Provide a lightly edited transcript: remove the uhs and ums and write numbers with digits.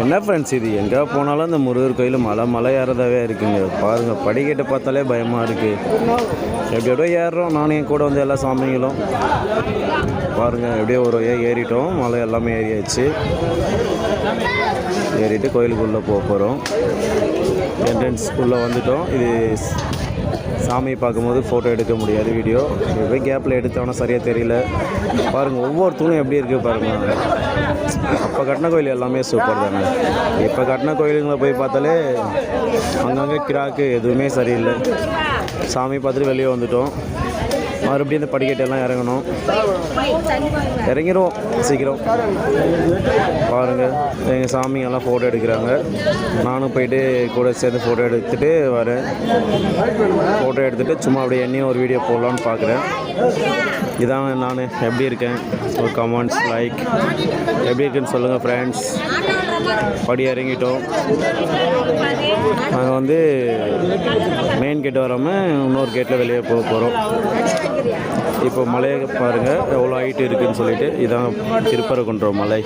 என்ன ஃப்ரெண்ட்ஸ், இது எங்கே போனாலும் இந்த முருகர் கோயில் மலை ஏறதாவே இருக்குங்க. பாருங்கள், படிக்கட்டை பார்த்தாலே பயமாக இருக்குது. எப்படியோ ஏறுறோம், நானும் என் கூட வந்து எல்லா சாமிங்களும். பாருங்கள், எப்படியோ ஒரு ஏறிட்டோம், மலை எல்லாமே ஏறியாச்சு. ஏறிட்டு கோயிலுக்குள்ளே போக போகிறோம். என்ட்ரன்ஸ்குள்ளே வந்துட்டோம். இது சாமியை பார்க்கும்போது ஃபோட்டோ எடுக்க முடியாது, வீடியோ போய் கேப்பில் எடுத்தோன்னா சரியாக தெரியல. பாருங்கள், ஒவ்வொரு தூணும் எப்படி இருக்குது பாருங்கள். அப்போ கட்டின கோயில் எல்லாமே சூப்பர் தானே. இப்போ கட்டின கோயிலுங்களை போய் பார்த்தாலே அங்கங்கே கிராக்கு, எதுவுமே சரியில்லை. சாமி பார்த்துட்டு வெளியே வந்துட்டோம். மறுபடியும் இந்த படிக்கட்டெல்லாம் இறங்கணும். இறங்கிடுவோம் சீக்கிரம். பாருங்கள், எங்கள் சாமிங்கெல்லாம் ஃபோட்டோ எடுக்கிறாங்க. நானும் போயிட்டு கூட சேர்ந்து ஃபோட்டோ எடுத்துகிட்டு வரேன். ஃபோட்டோ எடுத்துகிட்டு சும்மா அப்படியே என்னையும் ஒரு வீடியோ போடலான்னு பார்க்குறேன். இதான் நான் எப்படி இருக்கேன், ஒரு கமெண்ட்ஸ் லைக் எப்படி இருக்குன்னு சொல்லுங்கள் ஃப்ரெண்ட்ஸ். படி இறங்கிட்டோம். நாங்கள் வந்து மெயின் கேட் வராமல் இன்னொரு கேட்டில் வெளியே போக போகிறோம். இப்போ மலையை பாருங்கள் எவ்வளோ ஹைட்டு இருக்குதுன்னு சொல்லிட்டு. இதான் திருப்பரங்குன்றம் மலை.